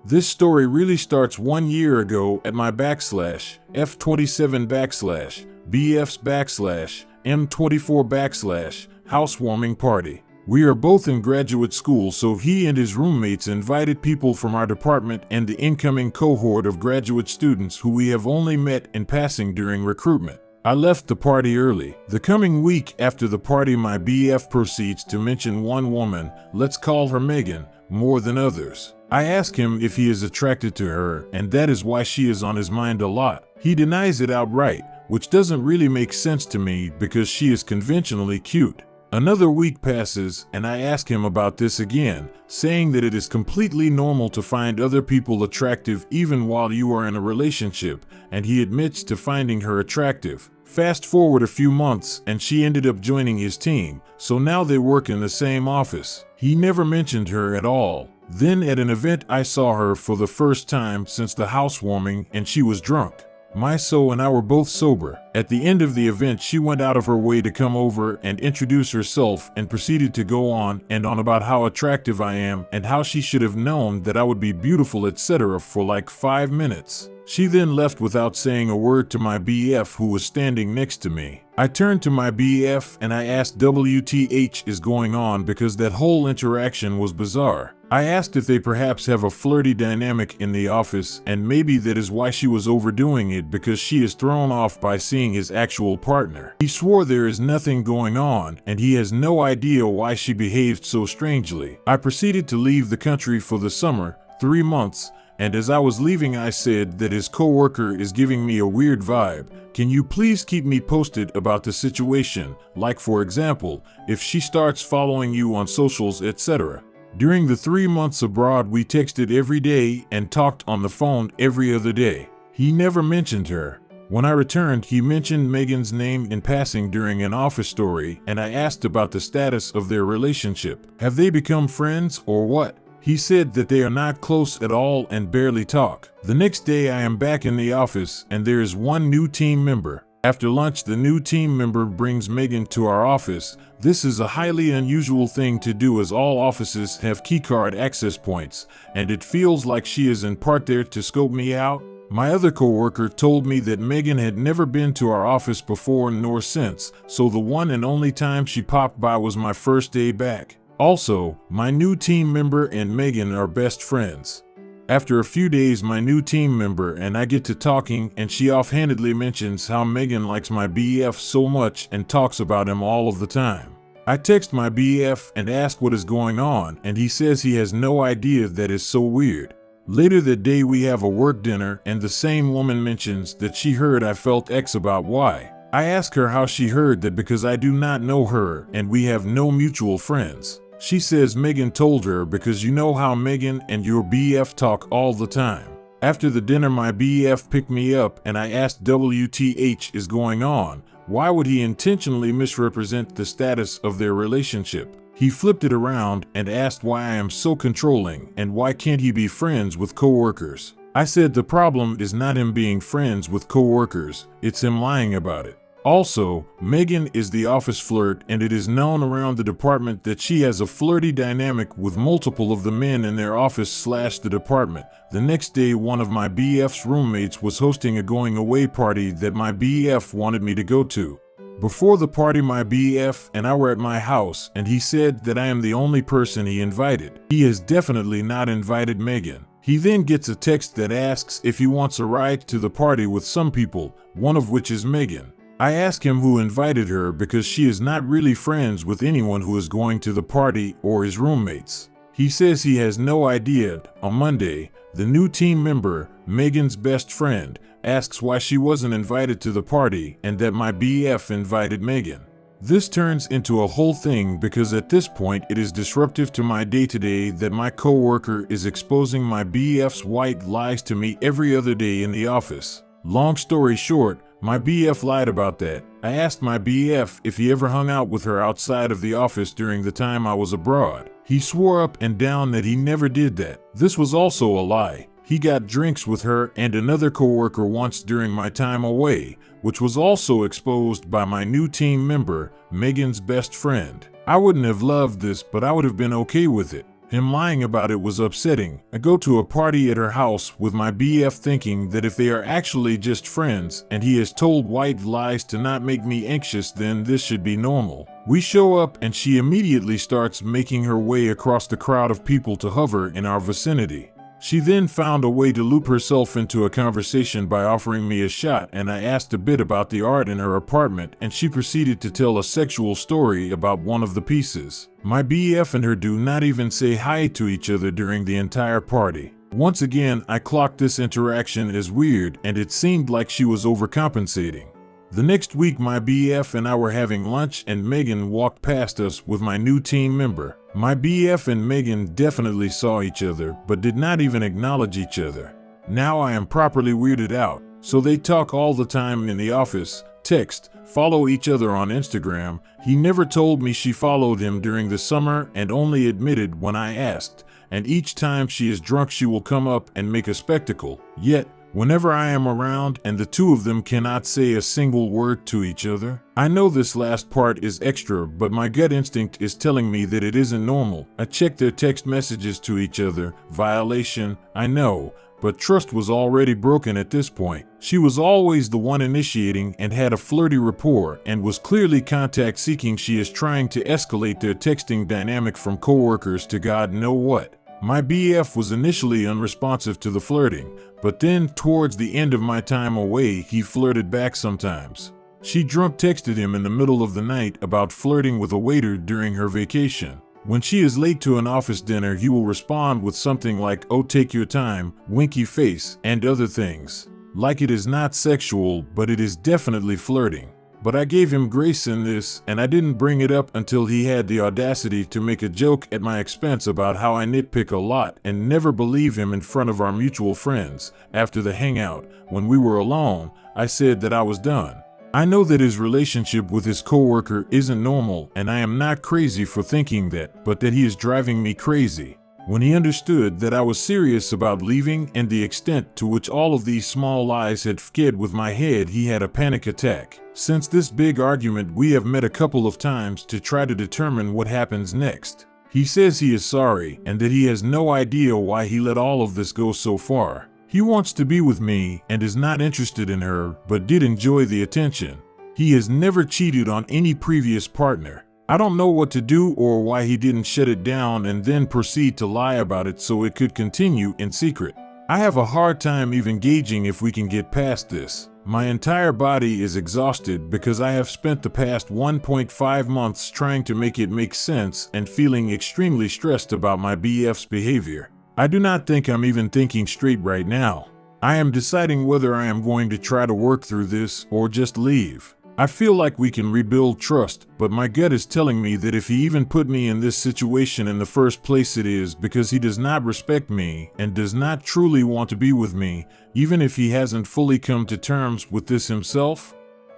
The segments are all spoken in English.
This story really starts 1 year ago at my /F27/BF's/M24 housewarming party. We are both in graduate school, so he and his roommates invited people from our department and the incoming cohort of graduate students who we have only met in passing during recruitment. I left the party early. The coming week after the party, my BF proceeds to mention one woman, let's call her Megan, more than others. I ask him if he is attracted to her, and that is why she is on his mind a lot. He denies it outright, which doesn't really make sense to me because she is conventionally cute. Another week passes, and I ask him about this again, saying that it is completely normal to find other people attractive even while you are in a relationship, and he admits to finding her attractive. Fast forward a few months, and she ended up joining his team, so now they work in the same office. He never mentioned her at all. Then at an event I saw her for the first time since the housewarming, and she was drunk. Myso and I were both sober. At the end of the event, she went out of her way to come over and introduce herself and proceeded to go on and on about how attractive I am and how she should have known that I would be beautiful, etc. for like 5 minutes. She then left without saying a word to my BF, who was standing next to me. I turned to my BF and I asked WTH is going on because that whole interaction was bizarre. I asked if they perhaps have a flirty dynamic in the office, and maybe that is why she was overdoing it because she is thrown off by seeing his actual partner. He swore there is nothing going on and he has no idea why she behaved so strangely. I proceeded to leave the country for the summer, 3 months, and as I was leaving I said that his coworker is giving me a weird vibe. Can you please keep me posted about the situation, like for example, if she starts following you on socials, etc. During the 3 months abroad, we texted every day and talked on the phone every other day. He never mentioned her. When I returned, he mentioned Megan's name in passing during an office story, and I asked about the status of their relationship. Have they become friends or what? He said that they are not close at all and barely talk. The next day I am back in the office and there is one new team member. After lunch, the new team member brings Megan to our office. This is a highly unusual thing to do as all offices have keycard access points, and it feels like she is in part there to scope me out. My other coworker told me that Megan had never been to our office before nor since, so the one and only time she popped by was my first day back. Also, my new team member and Megan are best friends. After a few days, my new team member and I get to talking, and she offhandedly mentions how Megan likes my BF so much and talks about him all of the time. I text my BF and ask what is going on, and he says he has no idea. That is so weird. Later that day we have a work dinner, and the same woman mentions that she heard I felt X about why. I ask her how she heard that because I do not know her and we have no mutual friends. She says Megan told her because you know how Megan and your BF talk all the time. After the dinner, my BF picked me up and I asked WTH is going on. Why would he intentionally misrepresent the status of their relationship? He flipped it around and asked why I am so controlling and why can't he be friends with coworkers. I said the problem is not him being friends with coworkers, it's him lying about it. Also, Megan is the office flirt, and it is known around the department that she has a flirty dynamic with multiple of the men in their office / the department. The next day, one of my BF's roommates was hosting a going away party that my BF wanted me to go to. Before the party, my BF and I were at my house, and he said that I am the only person he invited. He has definitely not invited Megan. He then gets a text that asks if he wants a ride to the party with some people, one of which is Megan. I ask him who invited her because she is not really friends with anyone who is going to the party or his roommates. He says he has no idea. On Monday, the new team member, Megan's best friend, asks why she wasn't invited to the party and that my BF invited Megan. This turns into a whole thing because at this point it is disruptive to my day-to-day that my coworker is exposing my BF's white lies to me every other day in the office. Long story short, my BF lied about that. I asked my BF if he ever hung out with her outside of the office during the time I was abroad. He swore up and down that he never did that. This was also a lie. He got drinks with her and another coworker once during my time away, which was also exposed by my new team member, Megan's best friend. I wouldn't have loved this, but I would have been okay with it. Him lying about it was upsetting. I go to a party at her house with my BF thinking that if they are actually just friends and he has told white lies to not make me anxious, then this should be normal. We show up and she immediately starts making her way across the crowd of people to hover in our vicinity. She then found a way to loop herself into a conversation by offering me a shot, and I asked a bit about the art in her apartment, and she proceeded to tell a sexual story about one of the pieces. My BF and her do not even say hi to each other during the entire party. Once again, I clocked this interaction as weird, and it seemed like she was overcompensating. The next week, my BF and I were having lunch, and Megan walked past us with my new team member. My BF and Megan definitely saw each other, but did not even acknowledge each other. Now I am properly weirded out. So they talk all the time in the office, text, follow each other on Instagram. He never told me she followed him during the summer and only admitted when I asked. And each time she is drunk, she will come up and make a spectacle. Yet, whenever I am around and the two of them cannot say a single word to each other. I know this last part is extra, but my gut instinct is telling me that it isn't normal. I checked their text messages to each other. Violation, I know, but trust was already broken at this point. She was always the one initiating and had a flirty rapport and was clearly contact seeking. She is trying to escalate their texting dynamic from coworkers to God know what. My BF was initially unresponsive to the flirting, but then towards the end of my time away, he flirted back sometimes. She drunk texted him in the middle of the night about flirting with a waiter during her vacation. When she is late to an office dinner, he will respond with something like, "Oh, take your time," winky face, and other things. Like it is not sexual, but it is definitely flirting. But I gave him grace in this, and I didn't bring it up until he had the audacity to make a joke at my expense about how I nitpick a lot and never believe him in front of our mutual friends. After the hangout, when we were alone, I said that I was done. I know that his relationship with his coworker isn't normal, and I am not crazy for thinking that, but that he is driving me crazy. When he understood that I was serious about leaving and the extent to which all of these small lies had fed with my head, he had a panic attack. Since this big argument, we have met a couple of times to try to determine what happens next. He says he is sorry and that he has no idea why he let all of this go so far. He wants to be with me and is not interested in her, but did enjoy the attention. He has never cheated on any previous partner. I don't know what to do or why he didn't shut it down and then proceed to lie about it so it could continue in secret. I have a hard time even gauging if we can get past this. My entire body is exhausted because I have spent the past 1.5 months trying to make it make sense and feeling extremely stressed about my BF's behavior. I do not think I'm even thinking straight right now. I am deciding whether I am going to try to work through this or just leave. I feel like we can rebuild trust, but my gut is telling me that if he even put me in this situation in the first place, it is because he does not respect me and does not truly want to be with me, even if he hasn't fully come to terms with this himself.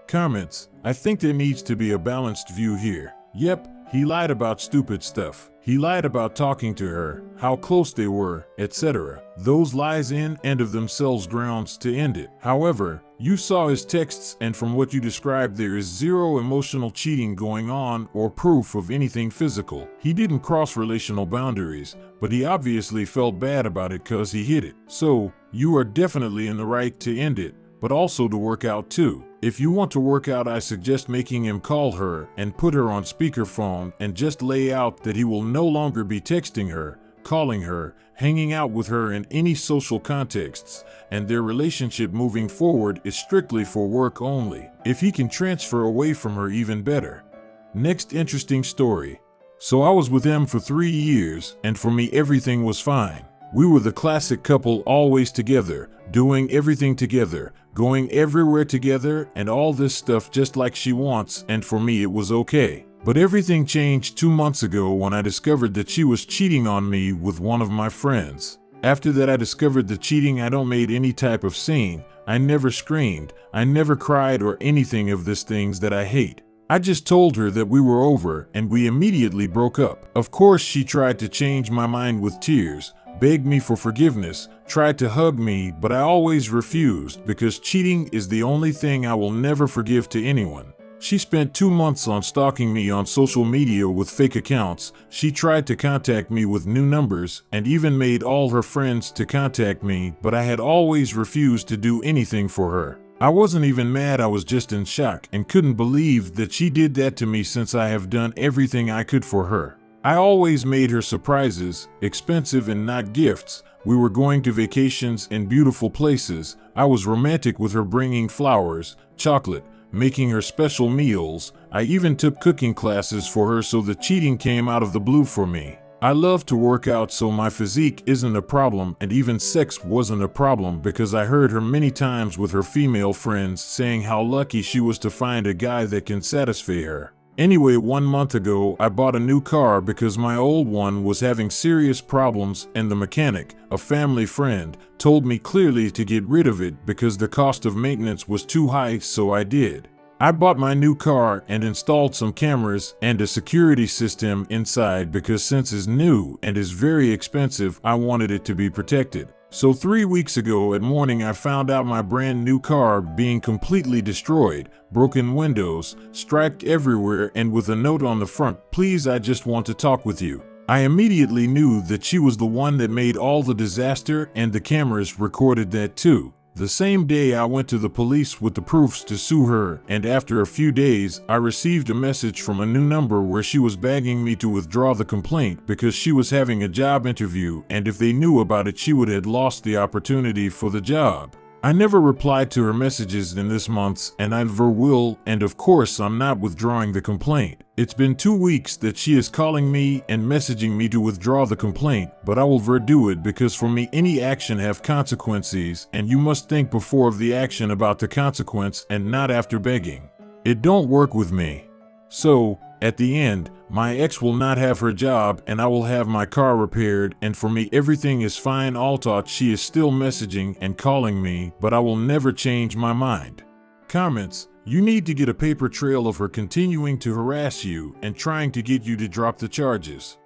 Comments: I think there needs to be a balanced view here. Yep, he lied about stupid stuff. He lied about talking to her, how close they were, etc. Those lies in and of themselves grounds to end it. However, you saw his texts, and from what you described, there is zero emotional cheating going on or proof of anything physical. He didn't cross relational boundaries, but he obviously felt bad about it cause he hid it. So, you are definitely in the right to end it, but also to work out too. If you want to work out, I suggest making him call her and put her on speakerphone and just lay out that he will no longer be texting her, calling her, hanging out with her in any social contexts, and their relationship moving forward is strictly for work only. If he can transfer away from her, even better. Next interesting story. So I was with him for 3 years, and for me everything was fine. We were the classic couple, always together, doing everything together, going everywhere together, and all this stuff just like she wants, and for me it was okay. But everything changed 2 months ago when I discovered that she was cheating on me with one of my friends. After that I discovered the cheating. I don't made any type of scene. I never screamed. I never cried or anything of these things that I hate. I just told her that we were over and we immediately broke up. Of course she tried to change my mind with tears, begged me for forgiveness, tried to hug me, but I always refused because cheating is the only thing I will never forgive to anyone. She spent 2 months on stalking me on social media with fake accounts. She tried to contact me with new numbers and even made all her friends to contact me, but I had always refused to do anything for her. I wasn't even mad, I was just in shock and couldn't believe that she did that to me since I have done everything I could for her. I always made her surprises, expensive and not gifts. We were going to vacations in beautiful places. I was romantic with her, bringing flowers, chocolate, making her special meals. I even took cooking classes for her, so the cheating came out of the blue for me. I love to work out, so my physique isn't a problem, and even sex wasn't a problem because I heard her many times with her female friends saying how lucky she was to find a guy that can satisfy her. Anyway, 1 month ago, I bought a new car because my old one was having serious problems, and the mechanic, a family friend, told me clearly to get rid of it because the cost of maintenance was too high, so I did. I bought my new car and installed some cameras and a security system inside because since it's new and is very expensive, I wanted it to be protected. So 3 weeks ago at morning, I found out my brand new car being completely destroyed, broken windows, striped everywhere, and with a note on the front, "Please, I just want to talk with you." I immediately knew that she was the one that made all the disaster, and the cameras recorded that too. The same day I went to the police with the proofs to sue her, and after a few days I received a message from a new number where she was begging me to withdraw the complaint because she was having a job interview, and if they knew about it she would have lost the opportunity for the job. I never replied to her messages in this month, and I never will, and of course I'm not withdrawing the complaint. It's been 2 weeks that she is calling me and messaging me to withdraw the complaint, but I will do it because for me any action have consequences, and you must think before of the action about the consequence and not after begging. It don't work with me. So, at the end, my ex will not have her job and I will have my car repaired, and for me everything is fine. Although she is still messaging and calling me, but I will never change my mind. Comments: you need to get a paper trail of her continuing to harass you and trying to get you to drop the charges.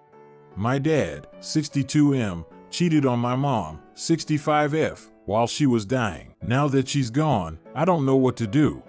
My dad, 62M, cheated on my mom, 65F, while she was dying. Now that she's gone, I don't know what to do.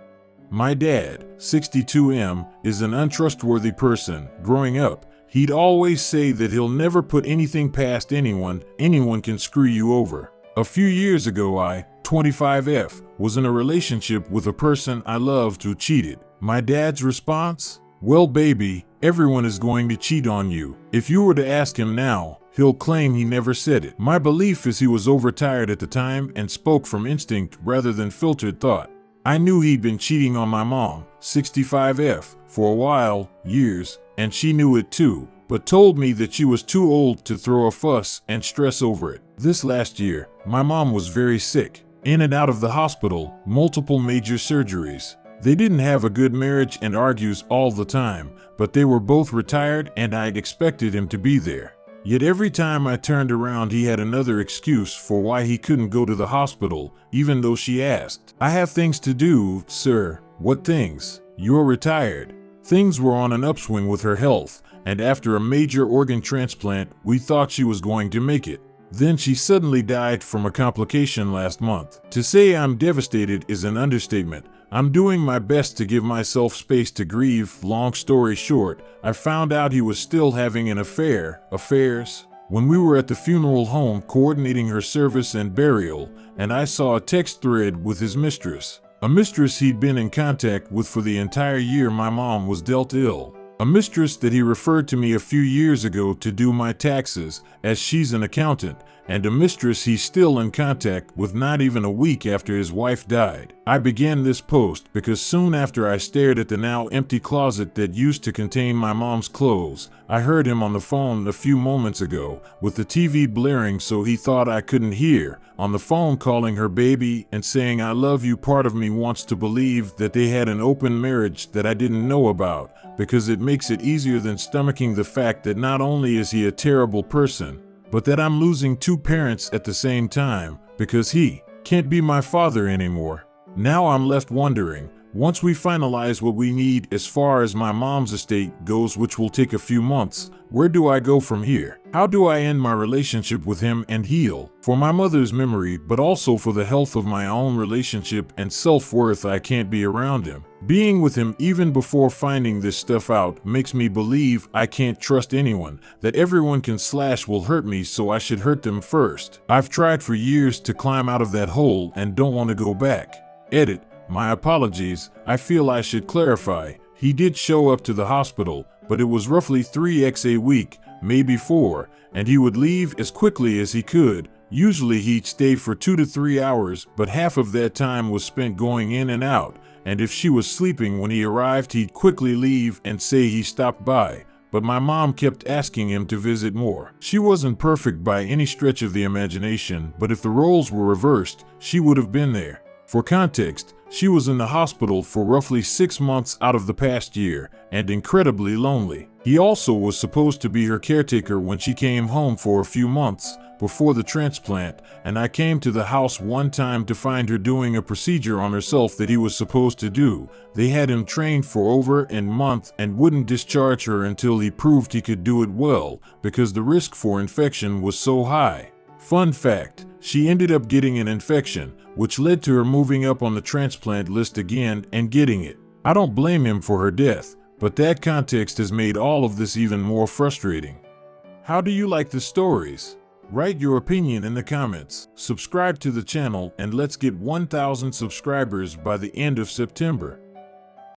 My dad, 62M, is an untrustworthy person. Growing up, he'd always say that he'll never put anything past anyone. Anyone can screw you over. A few years ago, I, 25F, was in a relationship with a person I loved who cheated. My dad's response? Well, baby, everyone is going to cheat on you. If you were to ask him now, he'll claim he never said it. My belief is he was overtired at the time and spoke from instinct rather than filtered thought. I knew he'd been cheating on my mom, 65F, for a while, years, and she knew it too, but told me that she was too old to throw a fuss and stress over it. This last year, my mom was very sick, in and out of the hospital, multiple major surgeries. They didn't have a good marriage and argues all the time, but they were both retired and I'd expected him to be there. Yet every time I turned around he had another excuse for why he couldn't go to the hospital, even though she asked. I have things to do, sir. What things? You're retired. Things were on an upswing with her health, and after a major organ transplant, we thought she was going to make it. Then she suddenly died from a complication last month. To say I'm devastated is an understatement. I'm doing my best to give myself space to grieve. Long story short, I found out he was still having an affairs, when we were at the funeral home coordinating her service and burial, and I saw a text thread with his mistress. A mistress he'd been in contact with for the entire year my mom was dealt ill. A mistress that he referred to me a few years ago to do my taxes, as she's an accountant, and a mistress he's still in contact with not even a week after his wife died. I began this post because soon after I stared at the now empty closet that used to contain my mom's clothes, I heard him on the phone a few moments ago, with the TV blaring so he thought I couldn't hear, on the phone calling her baby and saying I love you. Part of me wants to believe that they had an open marriage that I didn't know about, because it makes it easier than stomaching the fact that not only is he a terrible person, but that I'm losing two parents at the same time, because he can't be my father anymore. Now I'm left wondering, Once we finalize what we need as far as my mom's estate goes, which will take a few months, where do I go from here? How do I end my relationship with him and heal? For my mother's memory, but also for the health of my own relationship and self-worth, I can't be around him. Being with him even before finding this stuff out makes me believe I can't trust anyone, that everyone will hurt me, so I should hurt them first. I've tried for years to climb out of that hole and don't want to go back. Edit. My apologies, I feel I should clarify. He did show up to the hospital, but it was roughly 3x a week, maybe 4, and he would leave as quickly as he could. Usually he'd stay for 2 to 3 hours, but half of that time was spent going in and out, and if she was sleeping when he arrived, he'd quickly leave and say he stopped by. But my mom kept asking him to visit more. She wasn't perfect by any stretch of the imagination, but if the roles were reversed, she would have been there. For context, she was in the hospital for roughly 6 months out of the past year, and incredibly lonely. He also was supposed to be her caretaker when she came home for a few months before the transplant, and I came to the house one time to find her doing a procedure on herself that he was supposed to do. They had him trained for over a month and wouldn't discharge her until he proved he could do it well, because the risk for infection was so high. Fun fact, she ended up getting an infection, which led to her moving up on the transplant list again and getting it. I don't blame him for her death, but that context has made all of this even more frustrating. How do you like the stories? Write your opinion in the comments. Subscribe to the channel and let's get 1,000 subscribers by the end of September.